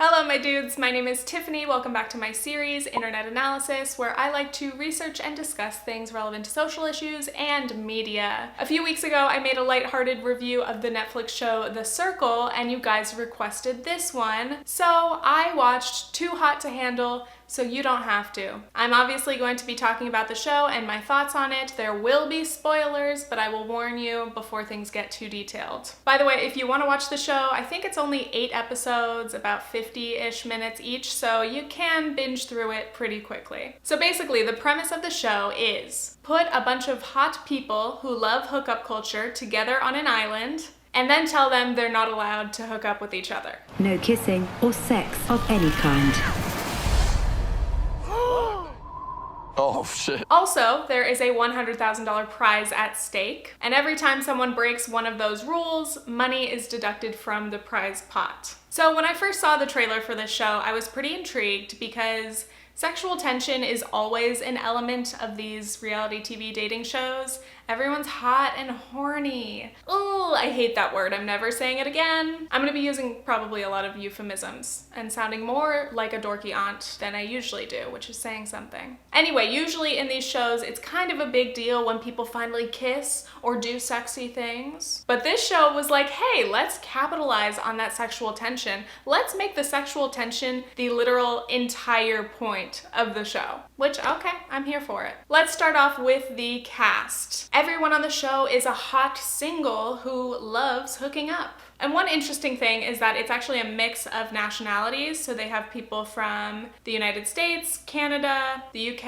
Hello my dudes, my name is Tiffany. Welcome back to my series, Internet Analysis, where I like to research and discuss things relevant to social issues and media. A few weeks ago, I made a lighthearted review of the Netflix show The Circle, and you guys requested this one. So I watched Too Hot to Handle, so you don't have to. I'm obviously going to be talking about the show and my thoughts on it. There will be spoilers, but I will warn you before things get too detailed. By the way, if you want to watch the show, I think it's only 8 episodes, about 50-ish minutes each, so you can binge through it pretty quickly. So basically, the premise of the show is put a bunch of hot people who love hookup culture together on an island, and then tell them they're not allowed to hook up with each other. No kissing or sex of any kind. Oh, shit. Also, there is a $100,000 prize at stake, and every time someone breaks one of those rules, money is deducted from the prize pot. So when I first saw the trailer for this show, I was pretty intrigued because sexual tension is always an element of these reality TV dating shows. Everyone's hot and horny. Ooh, I hate that word. I'm never saying it again. I'm gonna be using probably a lot of euphemisms and sounding more like a dorky aunt than I usually do, which is saying something. Anyway, usually in these shows, it's kind of a big deal when people finally kiss or do sexy things. But this show was like, hey, let's capitalize on that sexual tension. Let's make the sexual tension the literal entire point of the show. Which, okay, I'm here for it. Let's start off with the cast. Everyone on the show is a hot single who loves hooking up. And one interesting thing is that it's actually a mix of nationalities. So they have people from the United States, Canada, the UK,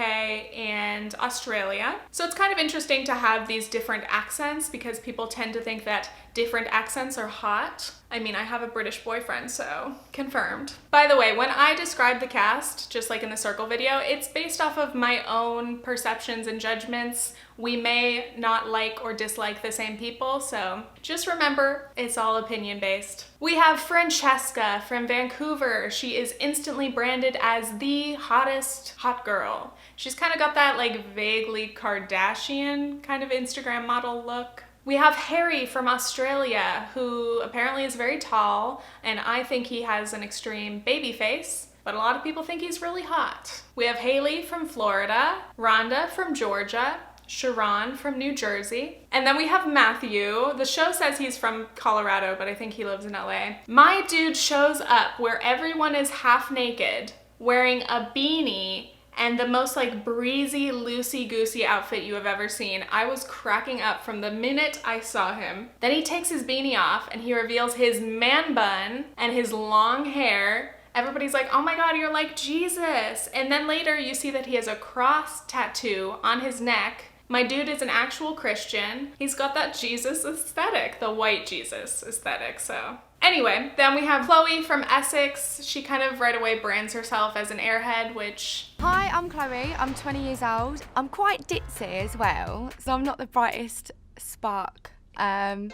and Australia. So it's kind of interesting to have these different accents because people tend to think that different accents are hot. I mean, I have a British boyfriend, so confirmed. By the way, when I describe the cast, just like in the Circle video, it's based off of my own perceptions and judgments. We may not like or dislike the same people, so just remember, it's all opinion-based. We have Francesca from Vancouver. She is instantly branded as the hottest hot girl. She's kind of got that like vaguely Kardashian kind of Instagram model look. We have Harry from Australia, who apparently is very tall, and I think he has an extreme baby face, but a lot of people think he's really hot. We have Haley from Florida, Rhonda from Georgia, Sharron from New Jersey, and then we have Matthew. The show says he's from Colorado, but I think he lives in LA. My dude shows up where everyone is half naked, wearing a beanie, and the most like breezy, loosey-goosey outfit you have ever seen. I was cracking up from the minute I saw him. Then he takes his beanie off and he reveals his man bun and his long hair. Everybody's like, oh my God, you're like Jesus. And then later you see that he has a cross tattoo on his neck. My dude is an actual Christian. He's got that Jesus aesthetic, the white Jesus aesthetic, so. Anyway, then we have Chloe from Essex. She kind of right away brands herself as an airhead, which... Hi, I'm Chloe. I'm 20 years old. I'm quite ditzy as well, so I'm not the brightest spark in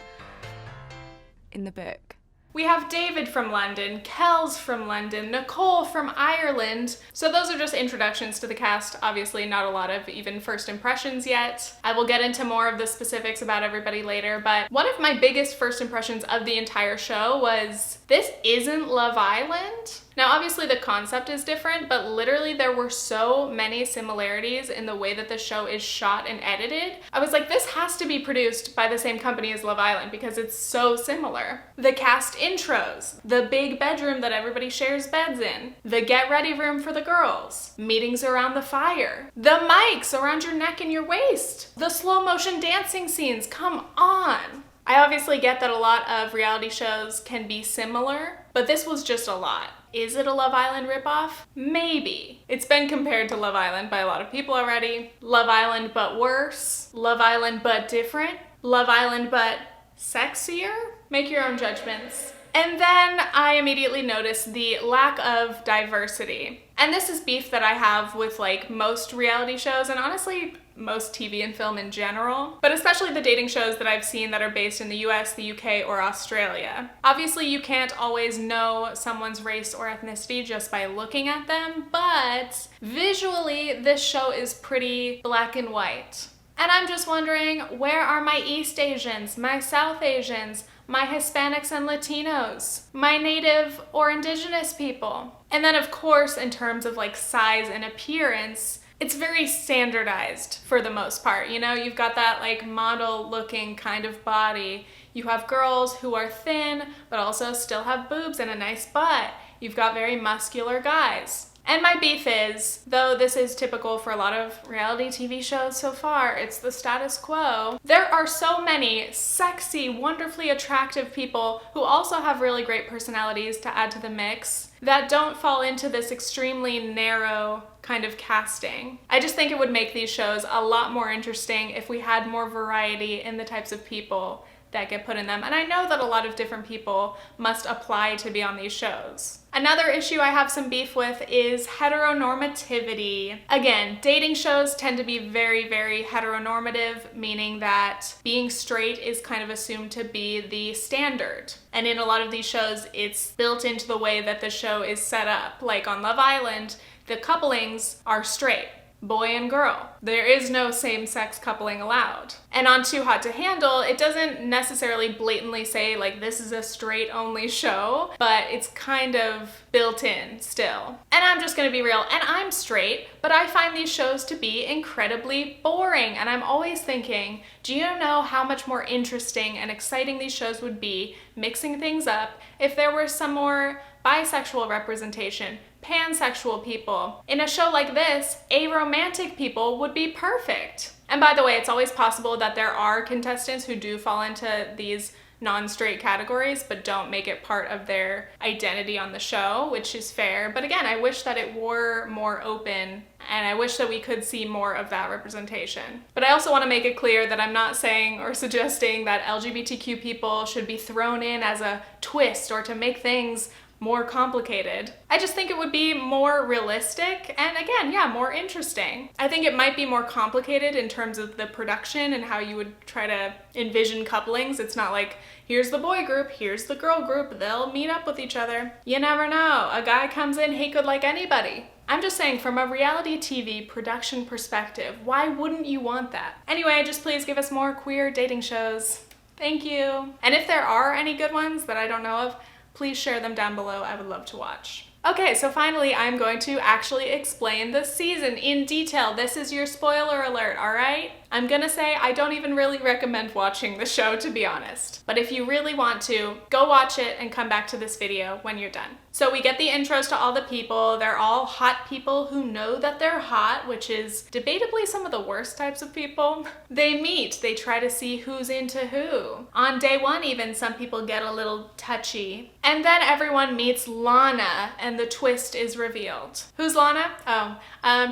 the book. We have David from London, Kelz from London, Nicole from Ireland. So those are just introductions to the cast. Obviously not a lot of even first impressions yet. I will get into more of the specifics about everybody later, but one of my biggest first impressions of the entire show was, this isn't Love Island. Now obviously the concept is different, but literally there were so many similarities in the way that the show is shot and edited. I was like, this has to be produced by the same company as Love Island because it's so similar. The cast intros, the big bedroom that everybody shares beds in, the get ready room for the girls, meetings around the fire, the mics around your neck and your waist, the slow motion dancing scenes, come on. I obviously get that a lot of reality shows can be similar, but this was just a lot. Is it a Love Island ripoff? Maybe. It's been compared to Love Island by a lot of people already. Love Island but worse. Love Island but different. Love Island but sexier. Make your own judgments. And then I immediately noticed the lack of diversity. And this is beef that I have with like most reality shows and honestly most TV and film in general, but especially the dating shows that I've seen that are based in the US, the UK, or Australia. Obviously you can't always know someone's race or ethnicity just by looking at them, but visually this show is pretty black and white. And I'm just wondering, where are my East Asians, my South Asians, my Hispanics and Latinos, my Native or Indigenous people. And then of course, in terms of like size and appearance, it's very standardized for the most part. You know, you've got that like model looking kind of body. You have girls who are thin, but also still have boobs and a nice butt. You've got very muscular guys. And my beef is, though this is typical for a lot of reality TV shows so far, it's the status quo. There are so many sexy, wonderfully attractive people who also have really great personalities to add to the mix that don't fall into this extremely narrow kind of casting. I just think it would make these shows a lot more interesting if we had more variety in the types of people that get put in them. And I know that a lot of different people must apply to be on these shows. Another issue I have some beef with is heteronormativity. Again, dating shows tend to be very, very heteronormative, meaning that being straight is kind of assumed to be the standard. And in a lot of these shows, it's built into the way that the show is set up. Like on Love Island, the couplings are straight. Boy and girl. There is no same-sex coupling allowed. And on Too Hot to Handle, it doesn't necessarily blatantly say like this is a straight-only show, but it's kind of built in still. And I'm just gonna be real, and I'm straight, but I find these shows to be incredibly boring. And I'm always thinking, do you know how much more interesting and exciting these shows would be, mixing things up, if there were some more bisexual representation, pansexual people? In a show like this, aromantic people would be perfect. And by the way, it's always possible that there are contestants who do fall into these non-straight categories but don't make it part of their identity on the show, which is fair. But again, I wish that it were more open, and I wish that we could see more of that representation. But I also want to make it clear that I'm not saying or suggesting that LGBTQ people should be thrown in as a twist or to make things more complicated. I just think it would be more realistic and again, yeah, more interesting. I think it might be more complicated in terms of the production and how you would try to envision couplings. It's not like, here's the boy group, here's the girl group, they'll meet up with each other. You never know. A guy comes in, he could like anybody. I'm just saying, from a reality TV production perspective, why wouldn't you want that? Anyway, just please give us more queer dating shows. Thank you. And if there are any good ones that I don't know of, please share them down below. I would love to watch. Okay, so finally I'm going to actually explain the season in detail. This is your spoiler alert, all right? I'm gonna say I don't even really recommend watching the show, to be honest. But if you really want to, go watch it and come back to this video when you're done. So we get the intros to all the people. They're all hot people who know that they're hot, which is debatably some of the worst types of people. They meet, they try to see who's into who. On day one even, some people get a little touchy. And then everyone meets Lana, and the twist is revealed. Who's Lana?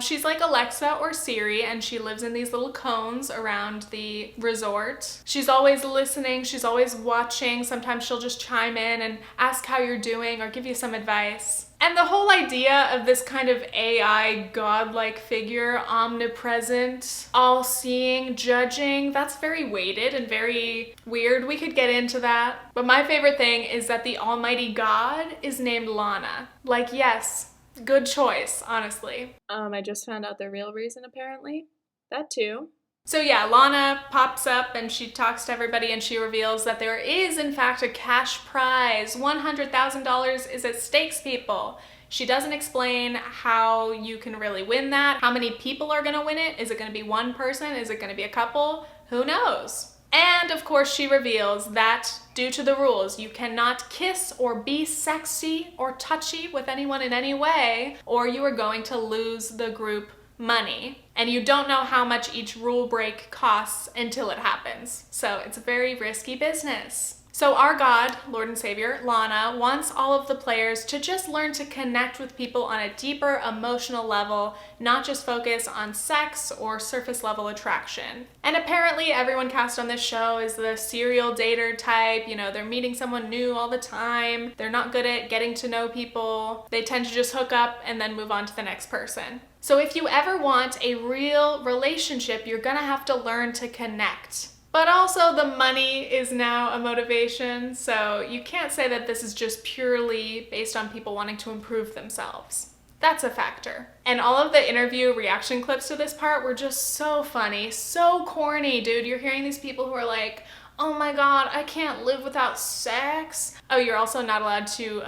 She's like Alexa or Siri, and she lives in these little cones around the resort. She's always listening, she's always watching. Sometimes she'll just chime in and ask how you're doing or give you some advice. And the whole idea of this kind of AI godlike figure, omnipresent, all-seeing, judging, that's very weighted and very weird. We could get into that. But my favorite thing is that the almighty god is named Lana. Like, yes, good choice, honestly. I just found out the real reason, apparently. That too. So yeah, Lana pops up and she talks to everybody and she reveals that there is in fact a cash prize. $100,000 is at stake, people. She doesn't explain how you can really win that. How many people are gonna win it? Is it gonna be one person? Is it gonna be a couple? Who knows? And of course she reveals that due to the rules, you cannot kiss or be sexy or touchy with anyone in any way, or you are going to lose the group money. And you don't know how much each rule break costs until it happens. So it's a very risky business. So our god, Lord and Savior, Lana, wants all of the players to just learn to connect with people on a deeper emotional level, not just focus on sex or surface level attraction. And apparently everyone cast on this show is the serial dater type. You know, they're meeting someone new all the time. They're not good at getting to know people. They tend to just hook up and then move on to the next person. So if you ever want a real relationship, you're gonna have to learn to connect. But also the money is now a motivation, so you can't say that this is just purely based on people wanting to improve themselves. That's a factor. And all of the interview reaction clips to this part were just so funny, so corny, dude. You're hearing these people who are like, oh my God, I can't live without sex. Oh, you're also not allowed to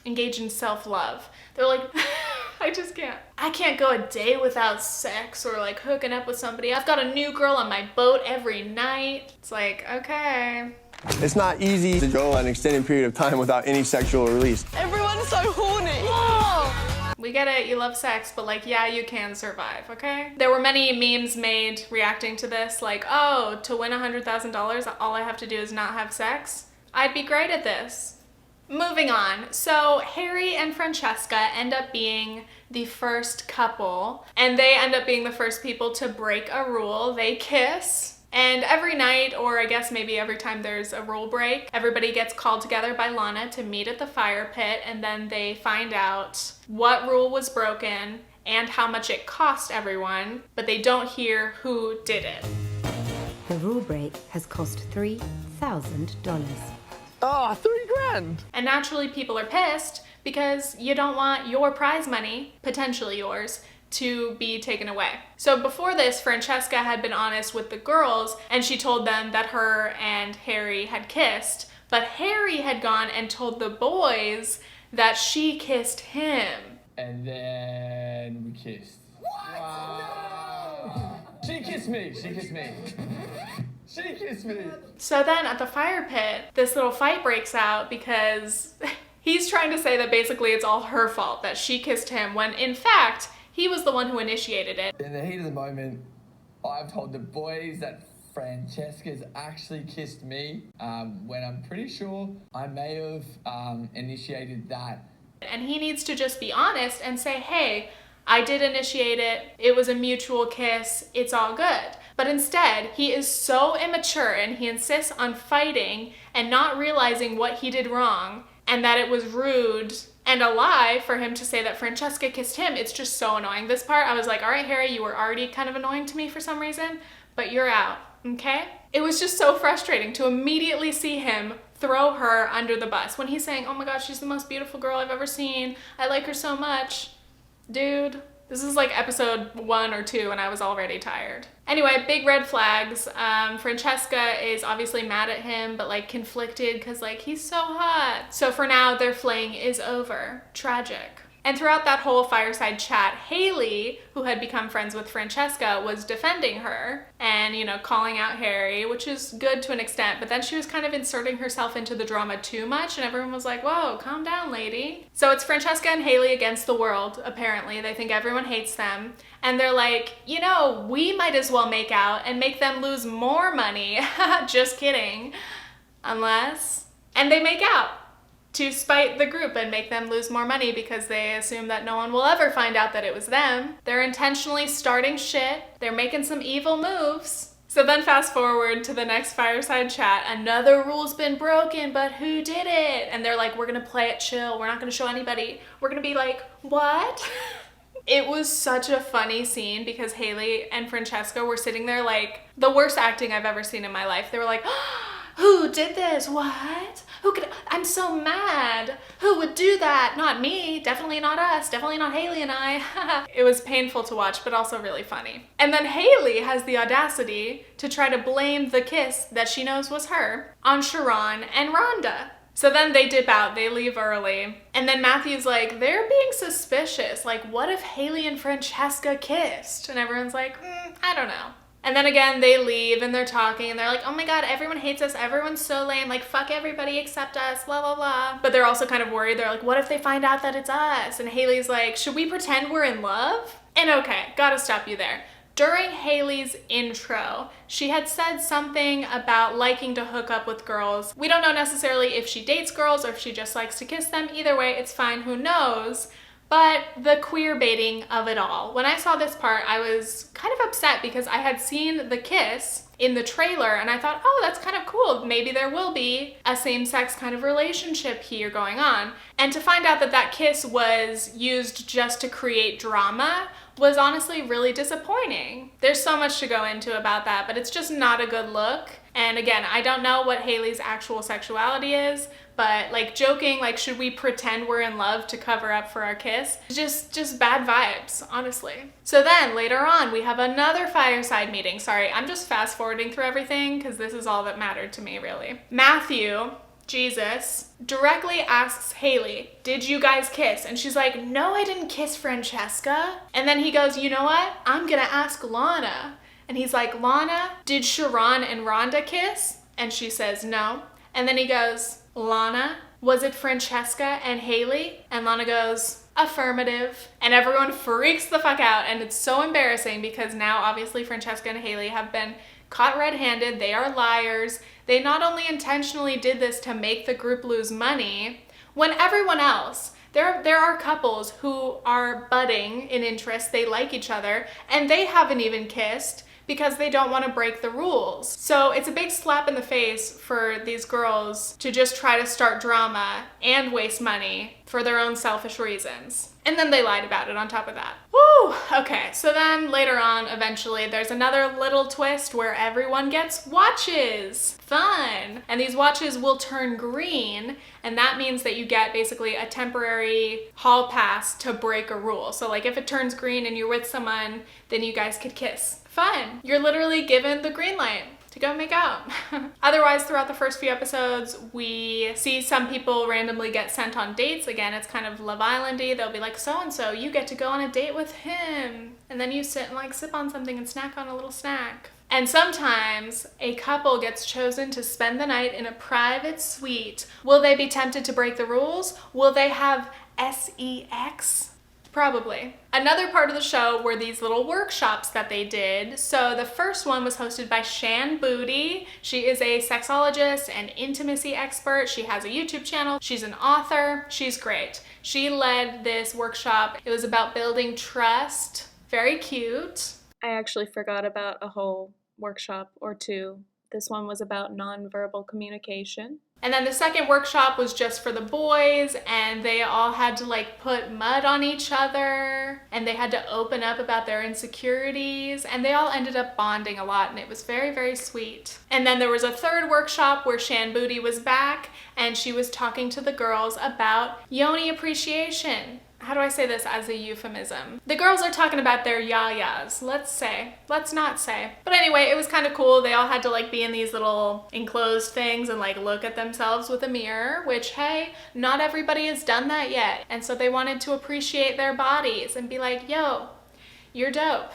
engage in self-love. They're like, I just can't. I can't go a day without sex or like hooking up with somebody. I've got a new girl on my boat every night. It's like, okay. It's not easy to go an extended period of time without any sexual release. Everyone's so horny. We get it, you love sex, but like, yeah, you can survive, okay? There were many memes made reacting to this, like, oh, to win $100,000, all I have to do is not have sex? I'd be great at this. Moving on, so Harry and Francesca end up being the first couple, and they end up being the first people to break a rule. They kiss. And every night, or I guess maybe every time there's a rule break, everybody gets called together by Lana to meet at the fire pit, and then they find out what rule was broken and how much it cost everyone, but they don't hear who did it. The rule break has cost $3,000. Ah, 3 grand. And naturally people are pissed because you don't want your prize money, potentially yours, to be taken away. So before this, Francesca had been honest with the girls and she told them that her and Harry had kissed, but Harry had gone and told the boys that she kissed him. And then we kissed. What? Wow. No. She kissed me. She kissed me. She kissed me. So then at the fire pit, this little fight breaks out because he's trying to say that basically it's all her fault, that she kissed him, when in fact, he was the one who initiated it. In the heat of the moment, I've told the boys that Francesca's actually kissed me, when I'm pretty sure I may have initiated that. And he needs to just be honest and say, hey, I did initiate it, it was a mutual kiss, it's all good. But instead, he is so immature and he insists on fighting and not realizing what he did wrong and that it was rude and a lie for him to say that Francesca kissed him. It's just so annoying. This part, I was like, all right, Harry, you were already kind of annoying to me for some reason, but you're out, okay? It was just so frustrating to immediately see him throw her under the bus when he's saying, oh my gosh, she's the most beautiful girl I've ever seen. I like her so much. Dude, this is like episode 1 or 2 and I was already tired. Anyway, big red flags. Francesca is obviously mad at him, but like conflicted because like he's so hot. So for now, their fling is over. Tragic. And throughout that whole fireside chat, Haley, who had become friends with Francesca, was defending her and, you know, calling out Harry, which is good to an extent, but then she was kind of inserting herself into the drama too much, and everyone was like, whoa, calm down, lady. So it's Francesca and Haley against the world, apparently. They think everyone hates them, and they're like, you know, we might as well make out and make them lose more money. Just kidding. Unless... And they make out to spite the group and make them lose more money because they assume that no one will ever find out that it was them. They're intentionally starting shit. They're making some evil moves. So then fast forward to the next fireside chat. Another rule's been broken, but who did it? And they're like, we're gonna play it chill. We're not gonna show anybody. We're gonna be like, what? It was such a funny scene because Haley and Francesca were sitting there like the worst acting I've ever seen in my life. They were like, who did this? What? Who could? I'm so mad. Who would do that? Not me. Definitely not us. Definitely not Haley and I. It was painful to watch, but also really funny. And then Haley has the audacity to try to blame the kiss that she knows was her on Sharron and Rhonda. So then they dip out, they leave early. And then Matthew's like, they're being suspicious. Like, what if Haley and Francesca kissed? And everyone's like, I don't know. And then again, they leave and they're talking and they're like, oh my God, everyone hates us. Everyone's so lame. Like, fuck everybody except us, blah, blah, blah. But they're also kind of worried. They're like, what if they find out that it's us? And Haley's like, should we pretend we're in love? And okay, gotta stop you there. During Haley's intro, she had said something about liking to hook up with girls. We don't know necessarily if she dates girls or if she just likes to kiss them. Either way, it's fine, who knows? But the queer baiting of it all. When I saw this part, I was kind of upset because I had seen the kiss in the trailer and I thought, oh, that's kind of cool. Maybe there will be a same-sex kind of relationship here going on. And to find out that that kiss was used just to create drama was honestly really disappointing. There's so much to go into about that, but it's just not a good look. And again, I don't know what Haley's actual sexuality is, but like joking, like should we pretend we're in love to cover up for our kiss? Just bad vibes, honestly. So then later on, we have another fireside meeting. Sorry, I'm just fast forwarding through everything because this is all that mattered to me, really. Matthew, Jesus, directly asks Haley, did you guys kiss? And she's like, no, I didn't kiss Francesca. And then he goes, you know what? I'm gonna ask Lana. And he's like, Lana, did Sharron and Rhonda kiss? And she says, no. And then he goes, Lana, was it Francesca and Haley? And Lana goes, affirmative. And everyone freaks the fuck out. And it's so embarrassing because now obviously Francesca and Haley have been caught red-handed. They are liars. They not only intentionally did this to make the group lose money, when everyone else, there are couples who are budding in interest, they like each other, and they haven't even kissed because they don't want to break the rules. So it's a big slap in the face for these girls to just try to start drama and waste money for their own selfish reasons. And then they lied about it on top of that. Woo! Okay, so then later on, eventually, there's another little twist where everyone gets watches. Fun! And these watches will turn green, and that means that you get basically a temporary hall pass to break a rule. So like if it turns green and you're with someone, then you guys could kiss. Fun! You're literally given the green light to go make out. Otherwise, throughout the first few episodes, we see some people randomly get sent on dates. Again, it's kind of Love Island-y. They'll be like, so-and-so, you get to go on a date with him. And then you sit and like sip on something and snack on a little snack. And sometimes a couple gets chosen to spend the night in a private suite. Will they be tempted to break the rules? Will they have sex? Probably. Another part of the show were these little workshops that they did. So the first one was hosted by Shan Boody. She is a sexologist and intimacy expert. She has a YouTube channel. She's an author. She's great. She led this workshop. It was about building trust. Very cute. I actually forgot about a whole workshop or two. This one was about nonverbal communication. And then the second workshop was just for the boys, and they all had to like put mud on each other, and they had to open up about their insecurities, and they all ended up bonding a lot, and it was very, very sweet. And then there was a third workshop where Shan Boody was back, and she was talking to the girls about yoni appreciation. How do I say this as a euphemism? The girls are talking about their yayas, let's not say. But anyway, it was kind of cool. They all had to like be in these little enclosed things and like look at themselves with a mirror, which hey, not everybody has done that yet. And so they wanted to appreciate their bodies and be like, yo, you're dope.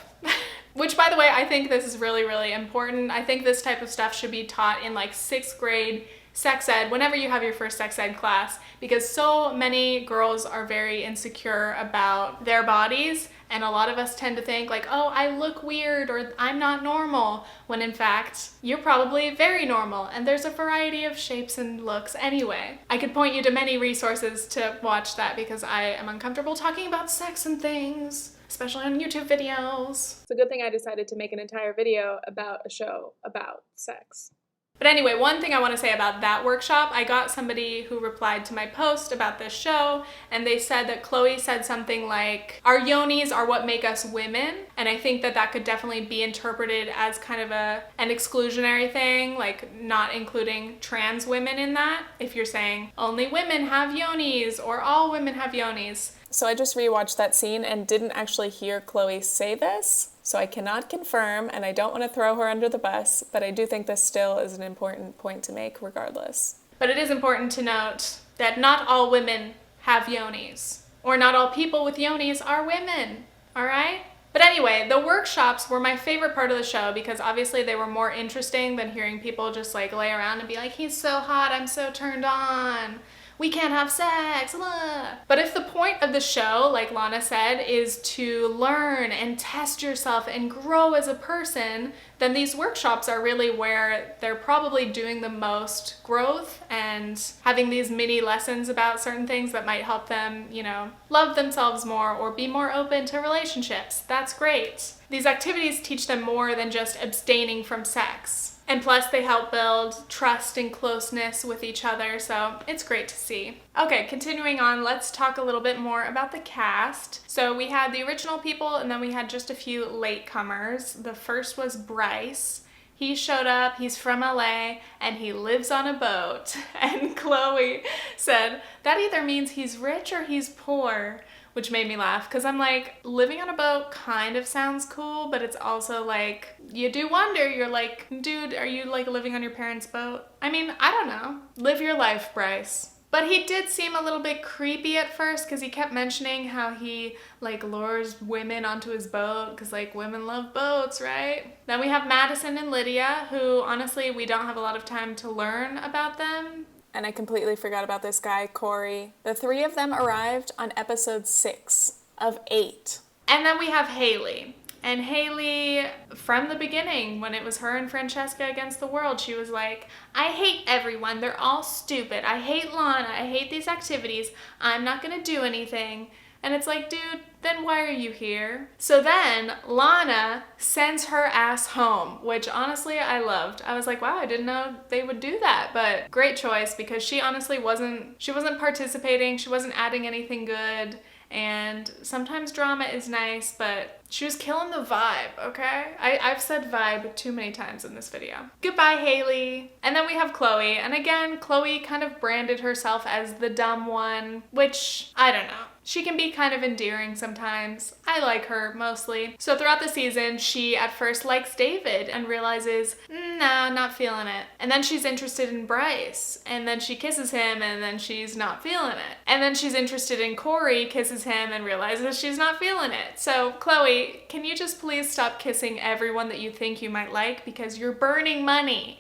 Which, by the way, I think this is really, really important. I think this type of stuff should be taught in like 6th grade sex ed, whenever you have your first sex ed class, because so many girls are very insecure about their bodies, and a lot of us tend to think like, oh, I look weird or I'm not normal, when in fact, you're probably very normal, and there's a variety of shapes and looks anyway. I could point you to many resources to watch that because I am uncomfortable talking about sex and things, especially on YouTube videos. It's a good thing I decided to make an entire video about a show about sex. But anyway, one thing I want to say about that workshop, I got somebody who replied to my post about this show, and they said that Chloe said something like, our yonis are what make us women. And I think that that could definitely be interpreted as kind of an exclusionary thing, like not including trans women in that. If you're saying only women have yonis or all women have yonis. So I just rewatched that scene and didn't actually hear Chloe say this, so I cannot confirm, and I don't want to throw her under the bus, but I do think this still is an important point to make regardless. But it is important to note that not all women have yonis, or not all people with yonis are women, all right? But anyway, the workshops were my favorite part of the show because obviously they were more interesting than hearing people just like lay around and be like, he's so hot, I'm so turned on. We can't have sex, blah. But if the point of the show, like Lana said, is to learn and test yourself and grow as a person, then these workshops are really where they're probably doing the most growth and having these mini lessons about certain things that might help them, you know, love themselves more or be more open to relationships. That's great. These activities teach them more than just abstaining from sex. And plus they help build trust and closeness with each other, so it's great to see. Okay, continuing on, let's talk a little bit more about the cast. So we had the original people and then we had just a few latecomers. The first was Bryce. He showed up, he's from LA, and he lives on a boat. And Chloe said, that either means he's rich or he's poor, which made me laugh because I'm like, living on a boat kind of sounds cool, but it's also like, you do wonder, you're like, dude, are you like living on your parents' boat? I mean, I don't know. Live your life, Bryce. But he did seem a little bit creepy at first because he kept mentioning how he like lures women onto his boat because like women love boats, right? Then we have Madison and Lydia, who honestly, we don't have a lot of time to learn about them. And I completely forgot about this guy, Kori. The three of them arrived on episode 6 of 8. And then we have Haley. And Haley, from the beginning, when it was her and Francesca against the world, she was like, I hate everyone. They're all stupid. I hate Lana. I hate these activities. I'm not going to do anything. And it's like, dude, then why are you here? So then Lana sends her ass home, which honestly I loved. I was like, wow, I didn't know they would do that, but great choice because she honestly wasn't participating. She wasn't adding anything good. And sometimes drama is nice, but she was killing the vibe, okay? I've said vibe too many times in this video. Goodbye, Haley. And then we have Chloe. And again, Chloe kind of branded herself as the dumb one, which I don't know. She can be kind of endearing sometimes. I like her mostly. So throughout the season, she at first likes David and realizes, nah, not feeling it. And then she's interested in Bryce. And then she kisses him and then she's not feeling it. And then she's interested in Kori, kisses him and realizes she's not feeling it. So Chloe, can you just please stop kissing everyone that you think you might like because you're burning money?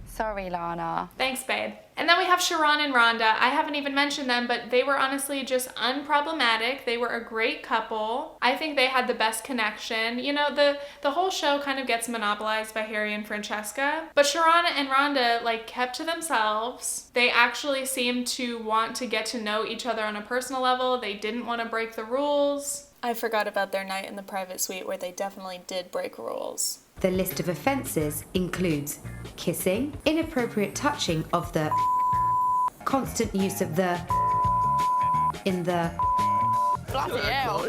Sorry, Lana. Thanks, babe. And then we have Sharron and Rhonda. I haven't even mentioned them, but they were honestly just unproblematic. They were a great couple. I think they had the best connection. You know, the whole show kind of gets monopolized by Harry and Francesca, but Sharron and Rhonda like kept to themselves. They actually seemed to want to get to know each other on a personal level. They didn't want to break the rules. I forgot about their night in the private suite where they definitely did break rules. The list of offences includes kissing, inappropriate touching of the, constant use of the, in the. Bloody hell.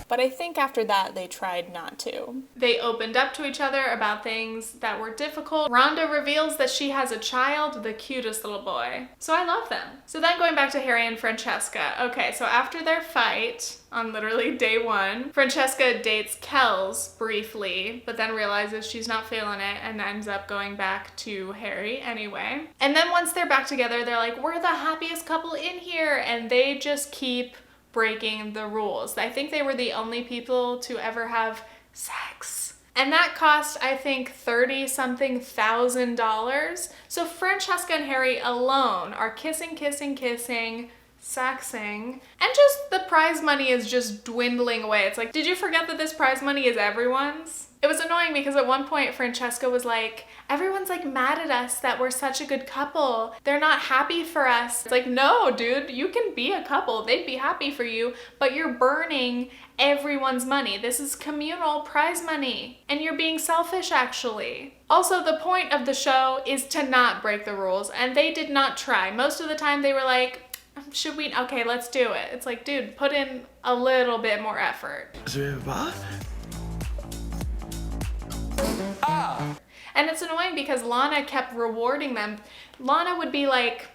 But I think after that, they tried not to. They opened up to each other about things that were difficult. Rhonda reveals that she has a child, the cutest little boy. So I love them. So then going back to Harry and Francesca. Okay, so after their fight, on literally day 1, Francesca dates Kelz briefly, but then realizes she's not feeling it and ends up going back to Harry anyway. And then once they're back together, they're like, we're the happiest couple in here. And they just keep breaking the rules. I think they were the only people to ever have sex. And that cost, I think, $30-something thousand. So Francesca and Harry alone are kissing, sexing, and just the prize money is just dwindling away. It's like, did you forget that this prize money is everyone's? It was annoying because at one point Francesca was like, everyone's like mad at us that we're such a good couple. They're not happy for us. It's like, no, dude, you can be a couple. They'd be happy for you, but you're burning everyone's money. This is communal prize money, and you're being selfish actually. Also, the point of the show is to not break the rules, and they did not try. Most of the time they were like, should we? Okay, let's do it. It's like, dude, put in a little bit more effort. And it's annoying because Lana kept rewarding them. Lana would be like,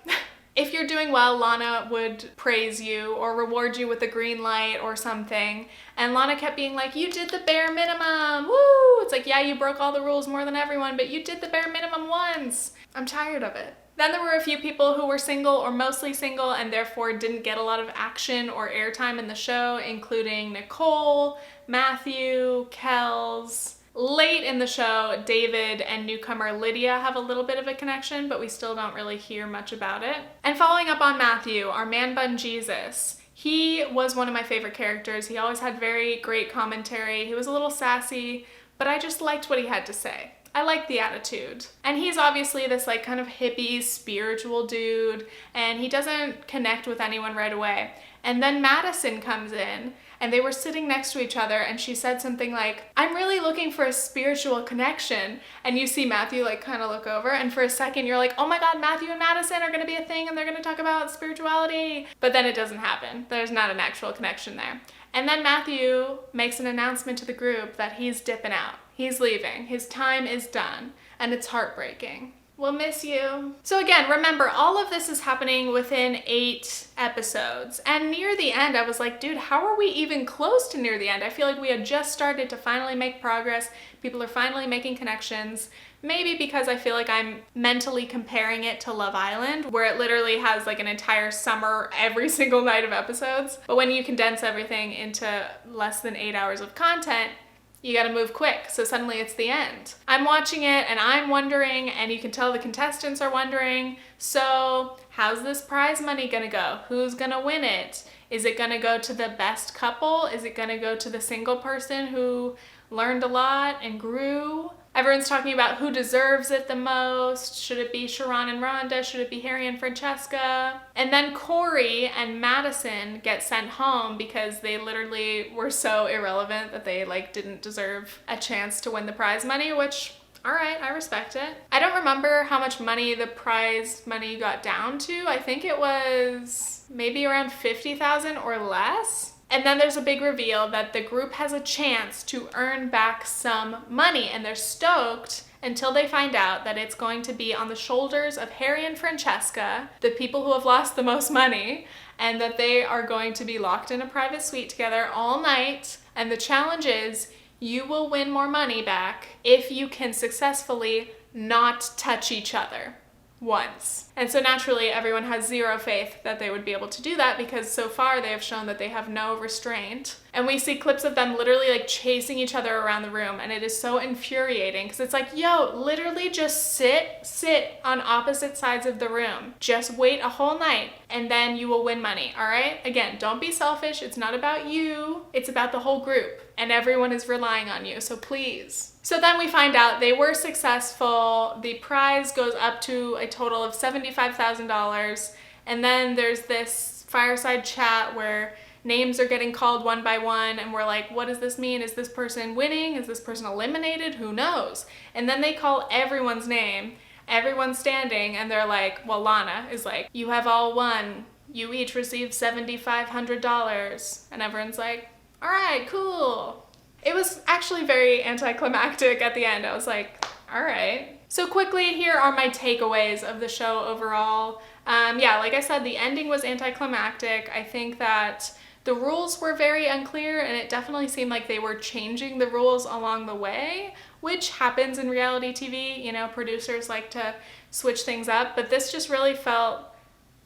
if you're doing well, Lana would praise you or reward you with a green light or something. And Lana kept being like, you did the bare minimum, woo! It's like, yeah, you broke all the rules more than everyone, but you did the bare minimum once. I'm tired of it. Then there were a few people who were single or mostly single and therefore didn't get a lot of action or airtime in the show, including Nicole, Matthew, Kelz. Late in the show, David and newcomer Lydia have a little bit of a connection, but we still don't really hear much about it. And following up on Matthew, our man-bun Jesus, he was one of my favorite characters. He always had very great commentary. He was a little sassy, but I just liked what he had to say. I like the attitude. And he's obviously this like kind of hippie, spiritual dude, and he doesn't connect with anyone right away. And then Madison comes in, and they were sitting next to each other, and she said something like, I'm really looking for a spiritual connection. And you see Matthew like kind of look over, and for a second you're like, oh my god, Matthew and Madison are gonna be a thing and they're gonna talk about spirituality. But then it doesn't happen. There's not an actual connection there. And then Matthew makes an announcement to the group that he's dipping out. He's leaving. His time is done. And it's heartbreaking. We'll miss you. So again, remember, all of this is happening within 8 episodes. And near the end, I was like, dude, how are we even close to near the end? I feel like we had just started to finally make progress. People are finally making connections. Maybe because I feel like I'm mentally comparing it to Love Island, where it literally has like an entire summer every single night of episodes. But when you condense everything into less than 8 hours of content, you gotta move quick, so suddenly it's the end. I'm watching it and I'm wondering, and you can tell the contestants are wondering, so how's this prize money gonna go? Who's gonna win it? Is it gonna go to the best couple? Is it gonna go to the single person who learned a lot and grew? Everyone's talking about who deserves it the most. Should it be Sharron and Rhonda? Should it be Harry and Francesca? And then Kori and Madison get sent home because they literally were so irrelevant that they like didn't deserve a chance to win the prize money, which, all right, I respect it. I don't remember how much money the prize money got down to. I think it was maybe around 50,000 or less. And then there's a big reveal that the group has a chance to earn back some money, and they're stoked until they find out that it's going to be on the shoulders of Harry and Francesca, the people who have lost the most money, and that they are going to be locked in a private suite together all night. And the challenge is you will win more money back if you can successfully not touch each other once. And so naturally everyone has zero faith that they would be able to do that because so far they have shown that they have no restraint. And we see clips of them literally like chasing each other around the room, and it is so infuriating because it's like, yo, literally just sit on opposite sides of the room. Just wait a whole night and then you will win money, all right? Again, don't be selfish. It's not about you. It's about the whole group, and everyone is relying on you, so please. So then we find out they were successful. The prize goes up to a total of $75,000. And then there's this fireside chat where names are getting called one by one, and we're like, what does this mean? Is this person winning? Is this person eliminated? Who knows? And then they call everyone's name, everyone's standing, and they're like, well, Lana is like, you have all won. You each received $7,500. And everyone's like, all right, cool. It was actually very anticlimactic at the end. I was like, all right. So quickly, here are my takeaways of the show overall. Yeah, like I said, the ending was anticlimactic. I think that the rules were very unclear, and it definitely seemed like they were changing the rules along the way, which happens in reality TV. You know, producers like to switch things up, but this just really felt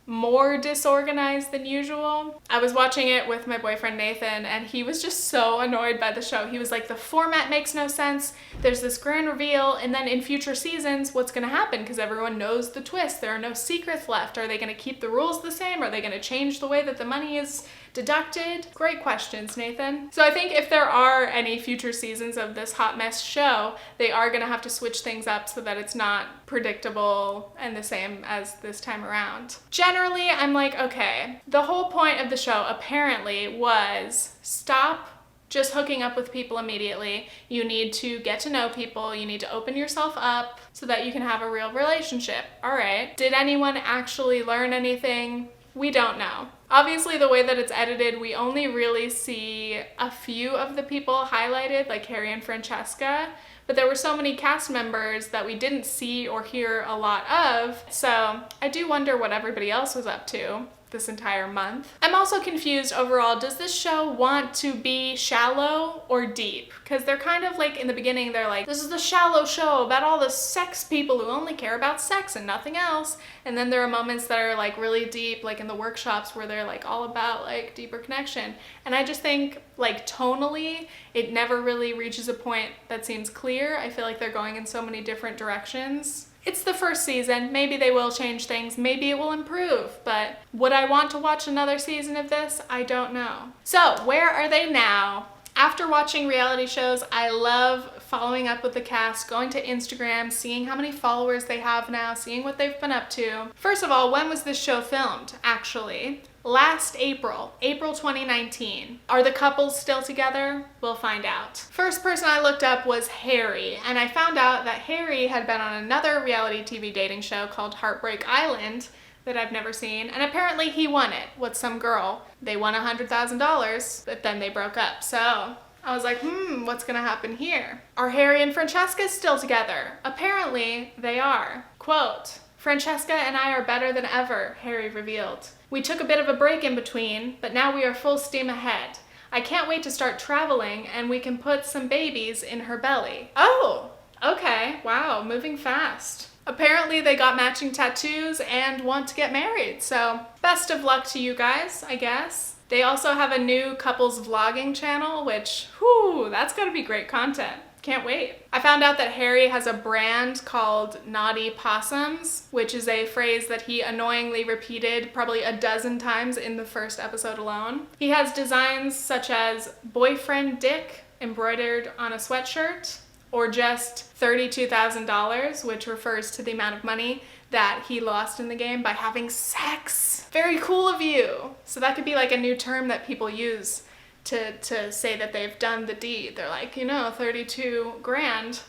more disorganized than usual. I was watching it with my boyfriend Nathan, and he was just so annoyed by the show. He was like, the format makes no sense. There's this grand reveal, and then in future seasons, what's gonna happen? Because everyone knows the twist. There are no secrets left. Are they gonna keep the rules the same? Are they gonna change the way that the money is deducted? Great questions, Nathan. So I think if there are any future seasons of this hot mess show, they are gonna have to switch things up so that it's not predictable and the same as this time around. Generally, I'm like, okay, the whole point of the show apparently was stop just hooking up with people immediately. You need to get to know people. You need to open yourself up so that you can have a real relationship. All right. Did anyone actually learn anything? We don't know. Obviously, the way that it's edited, we only really see a few of the people highlighted, like Harry and Francesca, but there were so many cast members that we didn't see or hear a lot of, so I do wonder what everybody else was up to this entire month. I'm also confused overall. Does this show want to be shallow or deep? Because they're kind of like, in the beginning, they're like, this is the shallow show about all the sex people who only care about sex and nothing else. And then there are moments that are like really deep, like in the workshops where they're like all about like deeper connection. And I just think like tonally, it never really reaches a point that seems clear. I feel like they're going in so many different directions. It's the first season. Maybe they will change things. Maybe it will improve. But would I want to watch another season of this? I don't know. So where are they now? After watching reality shows, I love following up with the cast, going to Instagram, seeing how many followers they have now, seeing what they've been up to. First of all, when was this show filmed, actually? Last April 2019. Are the couples still together? We'll find out. First person I looked up was Harry, and I found out that Harry had been on another reality TV dating show called Heartbreak Island that I've never seen, and apparently he won it with some girl. They won $100,000, but then they broke up. So I was like, what's gonna happen here? Are Harry and Francesca still together? Apparently, they are. Quote, Francesca and I are better than ever, Harry revealed. We took a bit of a break in between, but now we are full steam ahead. I can't wait to start traveling and we can put some babies in her belly. Oh, okay, wow, moving fast. Apparently they got matching tattoos and want to get married, so best of luck to you guys, I guess. They also have a new couples vlogging channel, which, whew, that's gonna be great content. Can't wait. I found out that Harry has a brand called Naughty Possums, which is a phrase that he annoyingly repeated probably a dozen times in the first episode alone. He has designs such as boyfriend dick embroidered on a sweatshirt, or just $32,000, which refers to the amount of money that he lost in the game by having sex. Very cool of you. So that could be like a new term that people use to say that they've done the deed. They're like, 32 grand.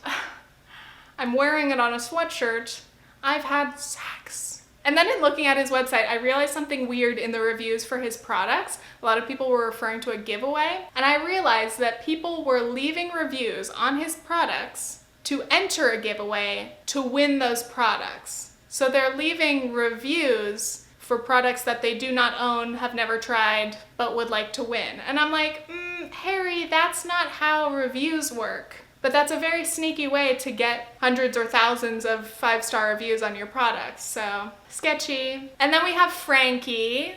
I'm wearing it on a sweatshirt. I've had sex. And then in looking at his website, I realized something weird in the reviews for his products. A lot of people were referring to a giveaway. And I realized that people were leaving reviews on his products to enter a giveaway to win those products. So they're leaving reviews for products that they do not own, have never tried, but would like to win. And I'm like, Harry, that's not how reviews work. But that's a very sneaky way to get hundreds or thousands of 5-star reviews on your products, so sketchy. And then we have Frankie.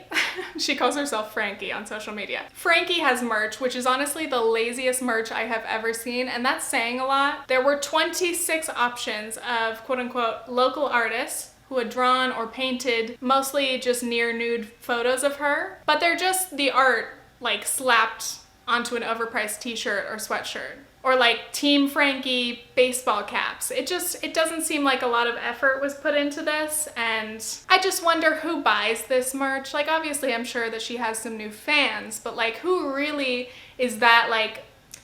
She calls herself Frankie on social media. Frankie has merch, which is honestly the laziest merch I have ever seen, and that's saying a lot. There were 26 options of quote-unquote local artists who had drawn or painted mostly just near nude photos of her, but they're just the art like slapped onto an overpriced t-shirt or sweatshirt. Or like Team Frankie baseball caps. It doesn't seem like a lot of effort was put into this, and I just wonder who buys this merch. Like obviously I'm sure that she has some new fans, but like who really is that like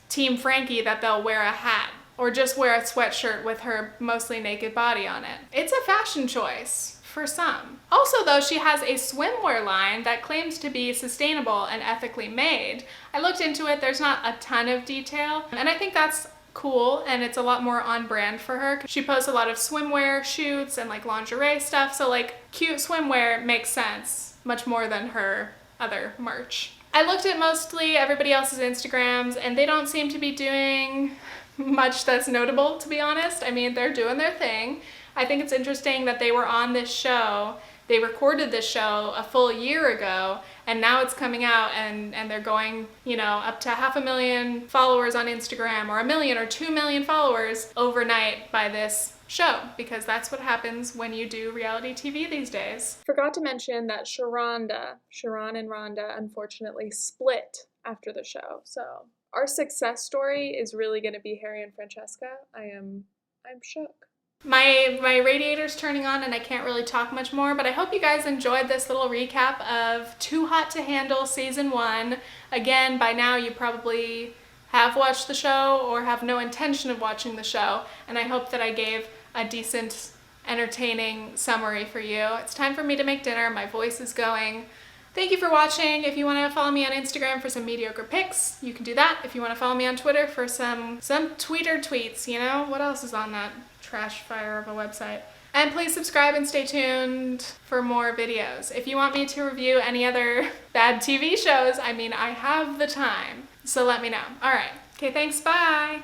Team Frankie that they'll wear a hat or just wear a sweatshirt with her mostly naked body on it? It's a fashion choice for some. Also though, she has a swimwear line that claims to be sustainable and ethically made. I looked into it, there's not a ton of detail, and I think that's cool, and it's a lot more on brand for her. She posts a lot of swimwear shoots and like lingerie stuff, so like cute swimwear makes sense, much more than her other merch. I looked at mostly everybody else's Instagrams, and they don't seem to be doing much that's notable, to be honest. I mean, they're doing their thing. I think it's interesting that they were on this show, they recorded this show a full year ago, and now it's coming out and they're going, up to 500,000 followers on Instagram, or 1 million or 2 million followers overnight by this show, because that's what happens when you do reality TV these days. Forgot to mention that Sharron and Rhonda unfortunately split after the show. So our success story is really going to be Harry and Francesca. I'm shook. My radiator's turning on and I can't really talk much more, but I hope you guys enjoyed this little recap of Too Hot to Handle Season 1. Again, by now you probably have watched the show or have no intention of watching the show, and I hope that I gave a decent, entertaining summary for you. It's time for me to make dinner. My voice is going. Thank you for watching. If you want to follow me on Instagram for some mediocre pics, you can do that. If you want to follow me on Twitter for some tweeter tweets, what else is on that trash fire of a website? And please subscribe and stay tuned for more videos. If you want me to review any other bad TV shows, I have the time. So let me know. All right. Okay, thanks. Bye.